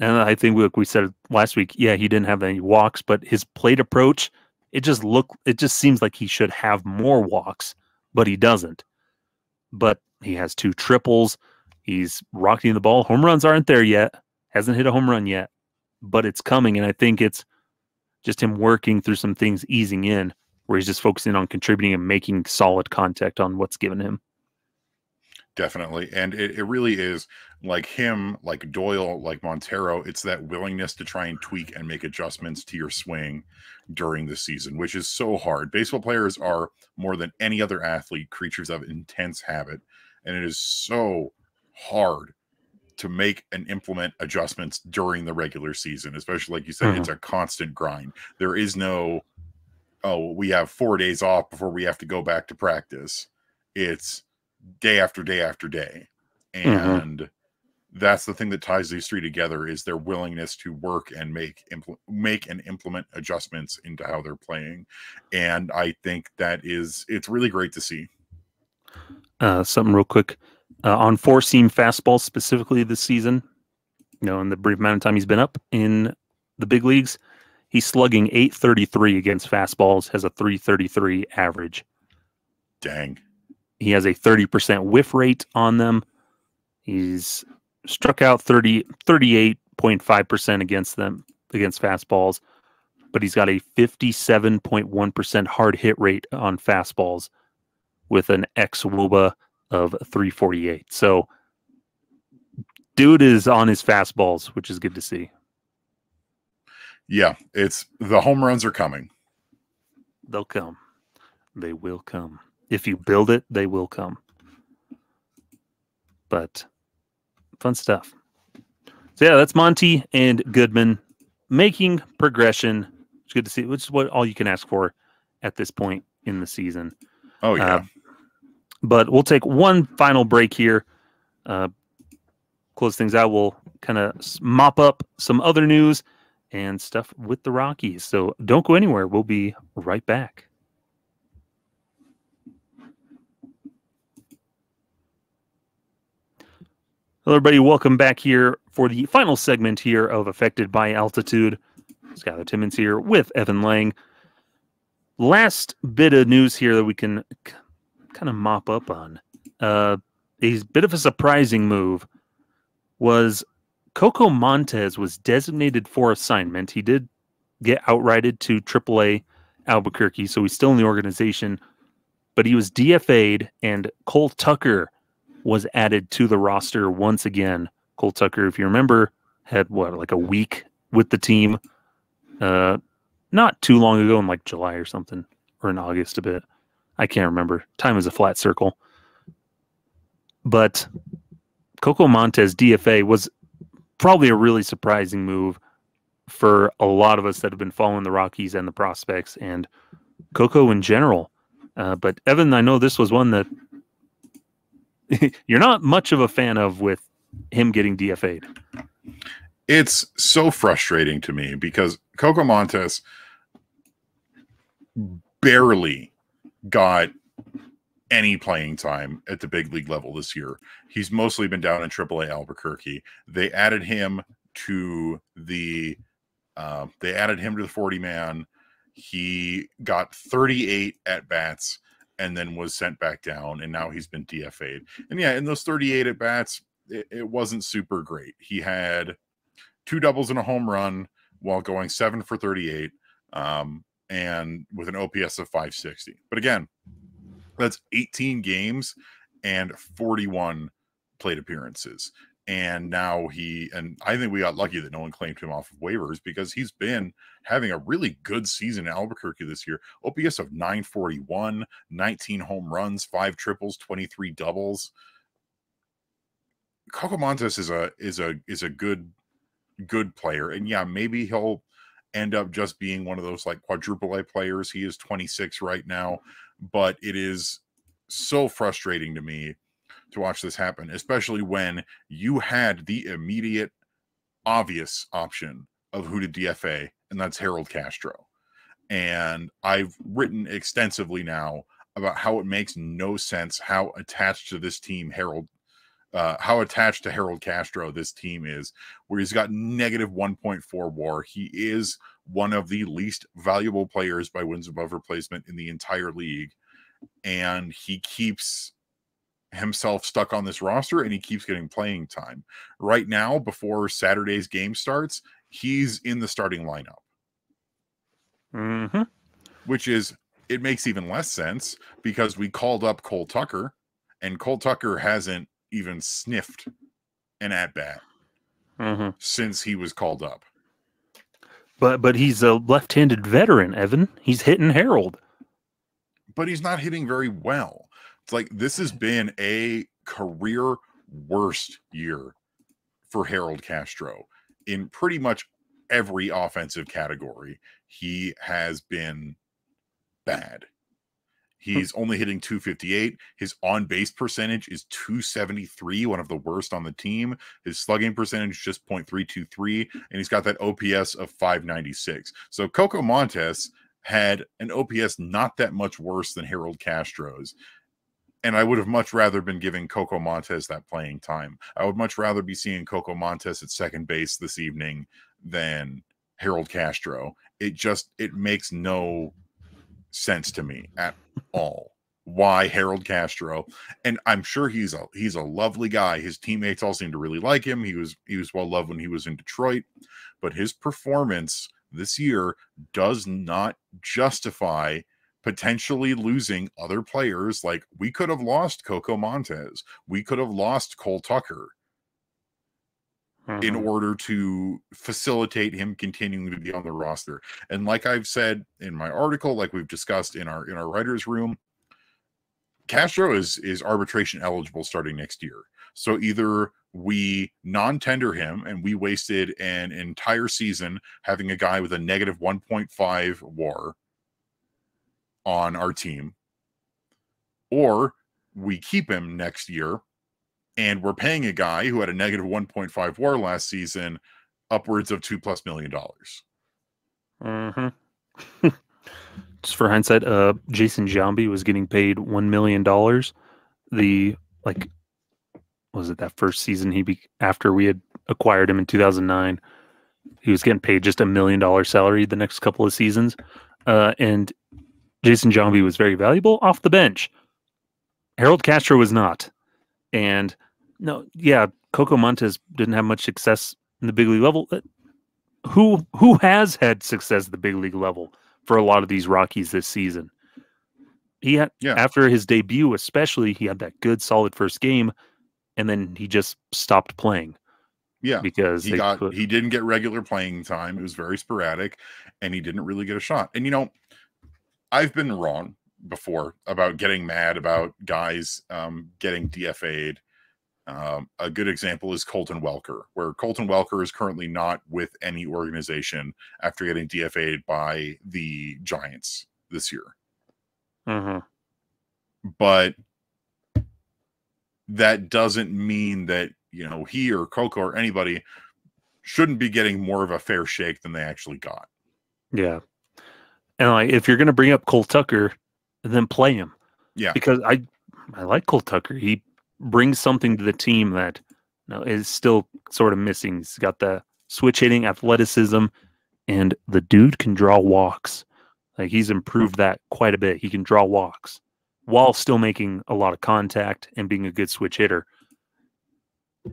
And I think we said last week, yeah, he didn't have any walks, but his plate approach, it just seems like he should have more walks, but he doesn't. But he has 2 triples. He's rocking the ball. Home runs aren't there yet. Hasn't hit a home run yet, but it's coming. And I think it's just him working through some things, easing in, where he's just focusing on contributing and making solid contact on what's given him. Definitely. And it really is like him, like Doyle, like Montero. It's that willingness to try and tweak and make adjustments to your swing during the season, which is so hard. Baseball players are, more than any other athlete, creatures of intense habit. And it is so hard to make and implement adjustments during the regular season, especially like you said, it's a constant grind. There is no, we have 4 days off before we have to go back to practice. It's day after day after day. And that's the thing that ties these 3 together, is their willingness to work and make and implement adjustments into how they're playing. And I think it's really great to see. Something real quick. On 4-seam fastball specifically this season, in the brief amount of time he's been up in the big leagues, he's slugging .833 against fastballs, has a .333 average. Dang. He has a 30% whiff rate on them. He's struck out 38.5% against fastballs, but he's got a 57.1% hard hit rate on fastballs with an xwOBA of 348. So dude is on his fastballs, which is good to see. Yeah, the home runs are coming. They'll come. They will come. If you build it, they will come. But fun stuff. So yeah, that's Monty and Goodman making progression. It's good to see, which is what all you can ask for at this point in the season. Oh yeah. But we'll take one final break here. Close things out. We'll kind of mop up some other news and stuff with the Rockies. So don't go anywhere. We'll be right back. Hello, everybody. Welcome back here for the final segment here of Affected by Altitude. Skyler Timmons here with Evan Lang. Last bit of news here that we can kind of mop up on. A bit of a surprising move was Coco Montes was designated for assignment. He did get outrighted to AAA Albuquerque, so he's still in the organization, but he was DFA'd, and Cole Tucker was added to the roster once again. Cole Tucker, if you remember, had like a week with the team not too long ago, in like July or something, or in August a bit. I can't remember. Time is a flat circle. But Coco Montes DFA was probably a really surprising move for a lot of us that have been following the Rockies and the prospects and Coco in general. But Evan, I know this was one that you're not much of a fan of, with him getting DFA'd. It's so frustrating to me because Coco Montes barely got any playing time at the big league level this year. He's mostly been down in AAA Albuquerque. They added him to the 40-man. He got 38 at-bats and then was sent back down, and now he's been DFA'd. And yeah, in those 38 at-bats, it wasn't super great. He had 2 doubles and a home run while going 7 for 38, and with an OPS of 560. But again, That's 18 games and 41 plate appearances. And now I think we got lucky that no one claimed him off of waivers, because he's been having a really good season in Albuquerque this year. OPS of 941, 19 home runs, 5 triples, 23 doubles. Coco Montes is a good player. And yeah, maybe he'll end up just being one of those like quadruple A players. He is 26 right now, but it is so frustrating to me to watch this happen, especially when you had the immediate obvious option of who to DFA, and that's Harold Castro. And I've written extensively now about how it makes no sense how attached to this team how attached to Harold Castro this team is, where he's got negative 1.4 WAR. He is one of the least valuable players by wins above replacement in the entire league, and he keeps himself stuck on this roster, and he keeps getting playing time. Right now, before Saturday's game starts, he's in the starting lineup. Mm-hmm. Which is, it makes even less sense because we called up Cole Tucker, and Cole Tucker hasn't even sniffed an at-bat since he was called up. But he's a left-handed veteran, Evan. He's hitting Harold. But he's not hitting very well. It's like, this has been a career worst year for Harold Castro in pretty much every offensive category. He has been bad. He's only hitting 258. His on-base percentage is 273, one of the worst on the team. His slugging percentage just .323, and he's got that OPS of 596. So Coco Montes had an OPS not that much worse than Harold Castro's. And I would have much rather been giving Coco Montes that playing time. I would much rather be seeing Coco Montes at second base this evening than Harold Castro. It makes no sense to me at all why Harold Castro, and I'm sure he's a lovely guy. His teammates all seem to really like him. He was well loved when he was in Detroit, but his performance this year does not justify potentially losing other players. Like, we could have lost Coco Montes. We could have lost Cole Tucker in order to facilitate him continuing to be on the roster. And like I've said in my article, like we've discussed in our writer's room, Castro is arbitration eligible starting next year. So either we non-tender him and we wasted an entire season having a guy with a negative 1.5 WAR on our team, or we keep him next year and we're paying a guy who had a negative 1.5 WAR last season upwards of $2+ million. Just for hindsight, Jason Giambi was getting paid $1 million. Was it that first season after we had acquired him in 2009? He was getting paid just $1 million salary the next couple of seasons. And Jason Giambi was very valuable off the bench. Harold Castro was not. And Coco Montes didn't have much success in the big league level. Who has had success at the big league level for a lot of these Rockies this season? After his debut, especially, he had that good, solid first game, and then he just stopped playing. Yeah, because he didn't get regular playing time. It was very sporadic, and he didn't really get a shot. And I've been wrong before about getting mad about guys getting DFA'd. A good example is Colton Welker, where Colton Welker is currently not with any organization after getting DFA'd by the Giants this year. But that doesn't mean that, he or Coco or anybody shouldn't be getting more of a fair shake than they actually got. Yeah. And if you're going to bring up Cole Tucker, then play him. Yeah. Because I like Cole Tucker. He brings something to the team that is still sort of missing. He's got the switch hitting, athleticism, and the dude can draw walks. He's improved that quite a bit. He can draw walks while still making a lot of contact and being a good switch hitter.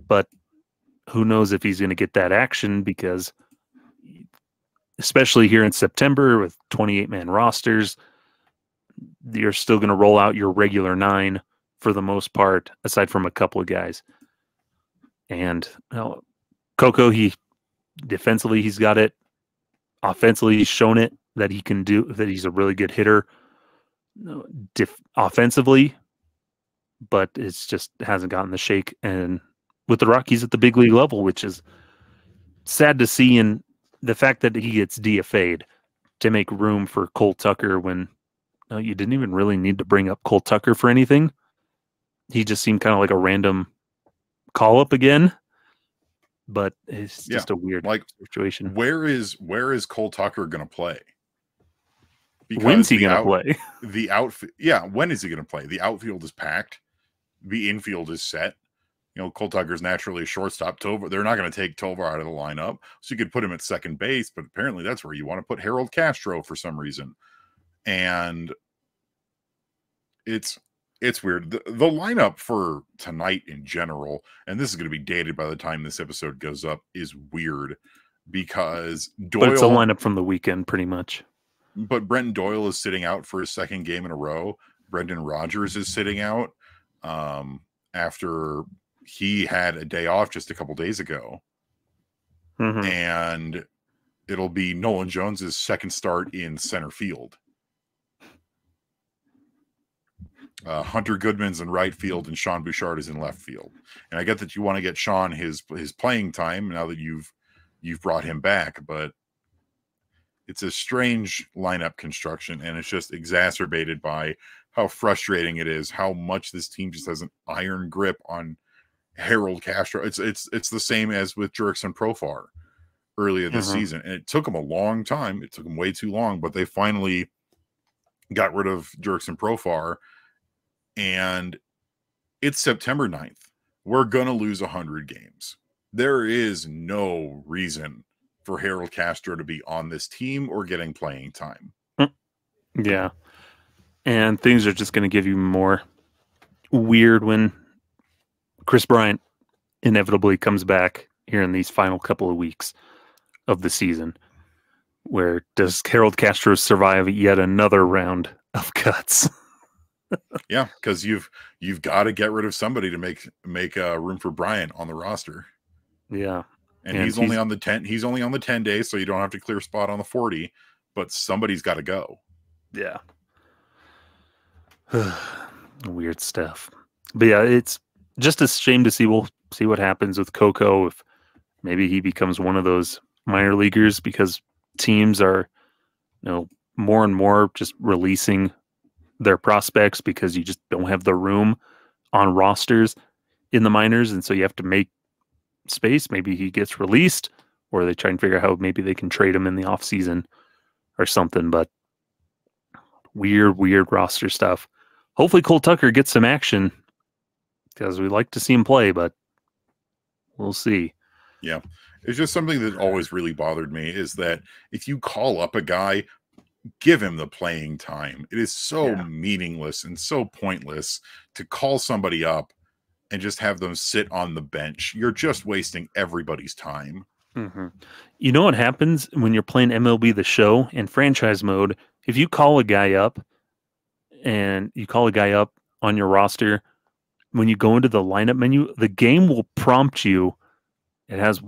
But who knows if he's going to get that action, because especially here in September with 28-man rosters, you're still going to roll out your regular 9 for the most part, aside from a couple of guys. And Coco, defensively, he's got it. Offensively, he's shown it that he can do, that he's a really good hitter offensively, but it's just hasn't gotten the shake. And with the Rockies at the big league level, which is sad to see, and the fact that he gets DFA'd to make room for Cole Tucker when you didn't even really need to bring up Cole Tucker for anything. He just seemed kind of like a random call up again, but it's just a weird situation. Where is Cole Tucker going to play? Because when's he going to play? The outfield, when is he going to play? The outfield is packed. The infield is set. Cole Tucker's naturally a shortstop. They're not going to take Tovar out of the lineup, so you could put him at second base, but apparently that's where you want to put Harold Castro for some reason. And it's weird. The lineup for tonight in general, and this is going to be dated by the time this episode goes up, is weird because Doyle... But it's a lineup from the weekend, pretty much. But Brenton Doyle is sitting out for his second game in a row. Brendan Rodgers is sitting out after he had a day off just a couple days ago. Mm-hmm. And it'll be Nolan Jones's second start in center field. Hunter Goodman's in right field and Sean Bouchard is in left field. And I get that you want to get Sean his playing time now that you've brought him back, but it's a strange lineup construction, and it's just exacerbated by how frustrating it is, how much this team just has an iron grip on Harold Castro. It's the same as with Jurickson Profar earlier this season, and it took them a long time. It took them way too long, but they finally got rid of Jurickson Profar, and it's September 9th. We're going to lose 100 games. There is no reason for Harold Castro to be on this team or getting playing time. Yeah. And things are just going to give you more weird when Chris Bryant inevitably comes back here in these final couple of weeks of the season. Where does Harold Castro survive yet another round of cuts? Yeah, because you've got to get rid of somebody to make room for Bryant on the roster. Yeah. And he's only on the 10. He's only on the 10 days, so you don't have to clear a spot on the 40. But somebody's got to go. Yeah. Weird stuff. But yeah, it's just a shame to see. We'll see what happens with Coco, if maybe he becomes one of those minor leaguers, because teams are, more and more just releasing their prospects because you just don't have the room on rosters in the minors, and so you have to make space. Maybe he gets released, or they try and figure out how maybe they can trade him in the off season or something. But weird roster stuff. Hopefully Cole Tucker gets some action, because we like to see him play, but we'll see. Yeah. It's just something that always really bothered me, is that if you call up a guy, give him the playing time. It is so meaningless and so pointless to call somebody up and just have them sit on the bench. You're just wasting everybody's time. Mm-hmm. You know what happens when you're playing MLB The Show in franchise mode? If you call a guy up and you call a guy up on your roster, when you go into the lineup menu, the game will prompt you. It has,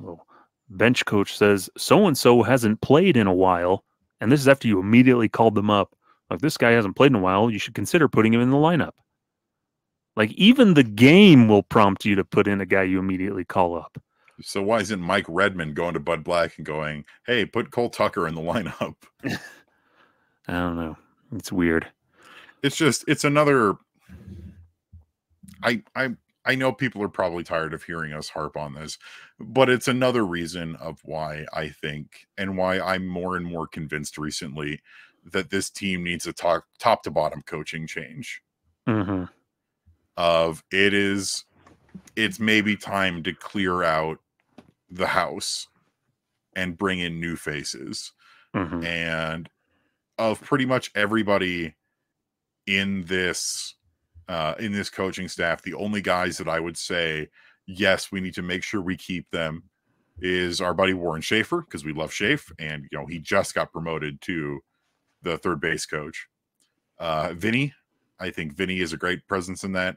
bench coach says, so-and-so hasn't played in a while. And this is after you immediately called them up. Like, this guy hasn't played in a while. You should consider putting him in the lineup. Like, even the game will prompt you to put in a guy you immediately call up. So why isn't Mike Redmond going to Bud Black and going, hey, put Cole Tucker in the lineup? I don't know. It's weird. It's another... I know people are probably tired of hearing us harp on this, but it's another reason of why I think, and why I'm more and more convinced recently, that this team needs a top to bottom coaching change. Mm-hmm. It's maybe time to clear out the house and bring in new faces. Mm-hmm. And of pretty much everybody in this coaching staff, the only guys that I would say, yes, we need to make sure we keep them, is our buddy Warren Schaefer, because we love Schaefer, and he just got promoted to the third base coach. Vinny, I think Vinny is a great presence in that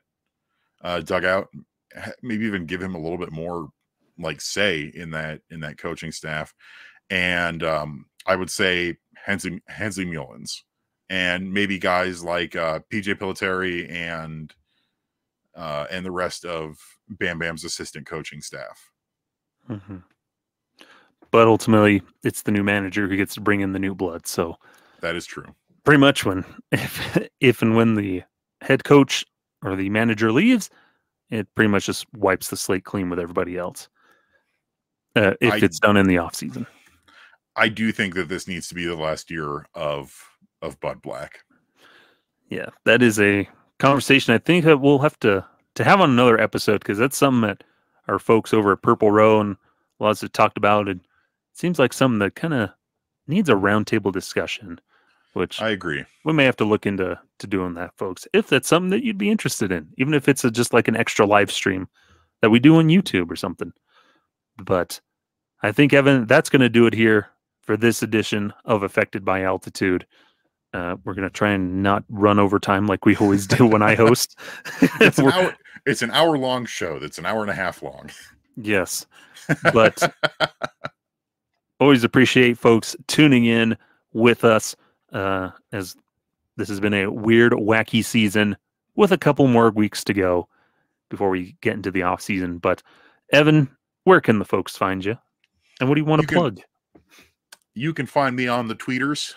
dugout. Maybe even give him a little bit more like say in that coaching staff. And I would say Hensley Mullins, and maybe guys like PJ Piliteri and the rest of Bam Bam's assistant coaching staff. Mm-hmm. But ultimately, it's the new manager who gets to bring in the new blood. So that is true. Pretty much if and when the head coach or the manager leaves, it pretty much just wipes the slate clean with everybody else. If it's done in the off season. I do think that this needs to be the last year of Bud Black. Yeah, that is a conversation I think that we'll have to have on another episode, because that's something that our folks over at Purple Row and lots have talked about. And it seems like something that kind of needs a roundtable discussion, which I agree. We may have to look into doing that, folks, if that's something that you'd be interested in, even if it's just like an extra live stream that we do on YouTube or something. But I think, Evan, that's going to do it here for this edition of Affected by Altitude. We're going to try and not run over time like we always do when I host. It's an hour-long show that's an hour and a half long. Yes. But always appreciate folks tuning in with us, as this has been a weird, wacky season with a couple more weeks to go before we get into the off season. But Evan, where can the folks find you? And what do you want to plug? You can find me on the tweeters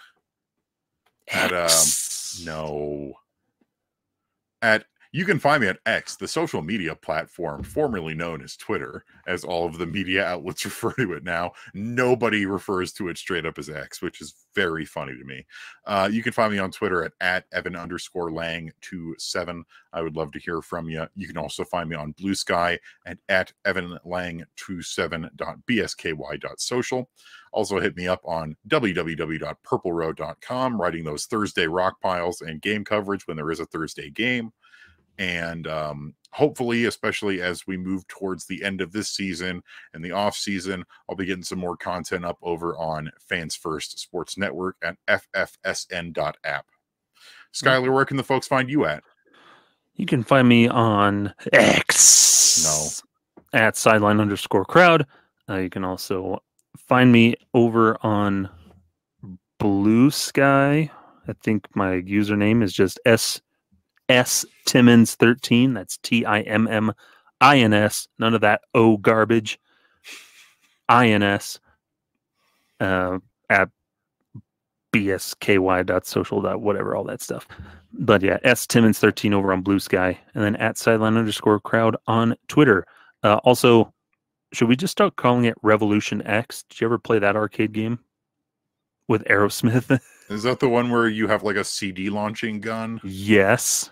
you can find me at X, the social media platform formerly known as Twitter, as all of the media outlets refer to it now. Nobody refers to it straight up as X, which is very funny to me. You can find me on Twitter at Evan_Lang27. I would love to hear from you. You can also find me on Blue Sky at EvanLang27.bsky.social. Also hit me up on www.purplerow.com, writing those Thursday rock piles and game coverage when there is a Thursday game. And hopefully, especially as we move towards the end of this season and the off season, I'll be getting some more content up over on Fans First Sports Network at ffsn.app. Skyler, where can the folks find you at? You can find me on X. At sideline_crowd. You can also find me over on Blue Sky. I think my username is just Timmins13. That's Timmins. None of that O garbage. INS at bsky.social. Whatever, all that stuff. But yeah, Timmins13 over on Blue Sky, and then at sideline_crowd on Twitter. Also, should we just start calling it Revolution X? Did you ever play that arcade game with Aerosmith? Is that the one where you have like a CD launching gun? Yes.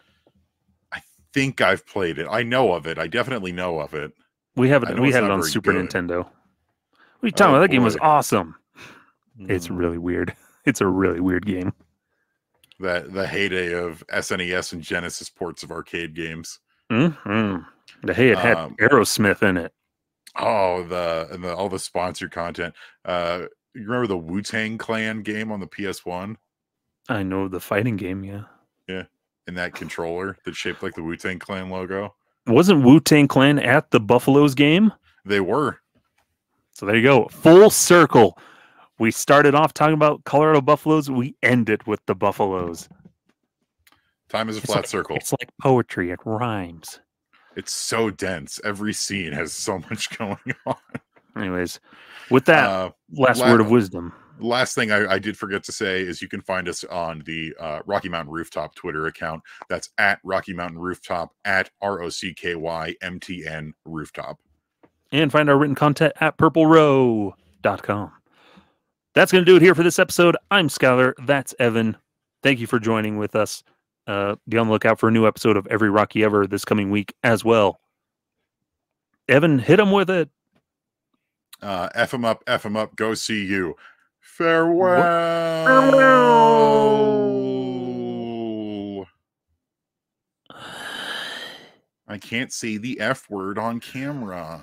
I think I've played it. I know of it. I definitely know of it. We have it. We had it on Super Nintendo. What are you talking about? That game was awesome. It's really weird. It's a really weird game. The heyday of SNES and Genesis ports of arcade games. Mm-hmm. It had Aerosmith in it. Oh, all the sponsored content. You remember the Wu-Tang Clan game on the PS1? I know the fighting game, yeah. Yeah. And that controller that's shaped like the Wu-Tang Clan logo. Wasn't Wu-Tang Clan at the Buffaloes game? They were. So there you go. Full circle. We started off talking about Colorado Buffaloes. We ended with the Buffaloes. Time is a flat circle. It's like poetry. It rhymes. It's so dense. Every scene has so much going on. Anyways, with that last word of wisdom. Last thing I did forget to say is you can find us on the Rocky Mountain Rooftop Twitter account. That's at Rocky Mountain Rooftop, at ROCKYMTN Rooftop. And find our written content at purplerow.com. That's going to do it here for this episode. I'm Skyler. That's Evan. Thank you for joining with us. Be on the lookout for a new episode of Every Rocky Ever this coming week as well. Evan, hit him with it. F him up, go see you. Farewell. I can't say the F word on camera.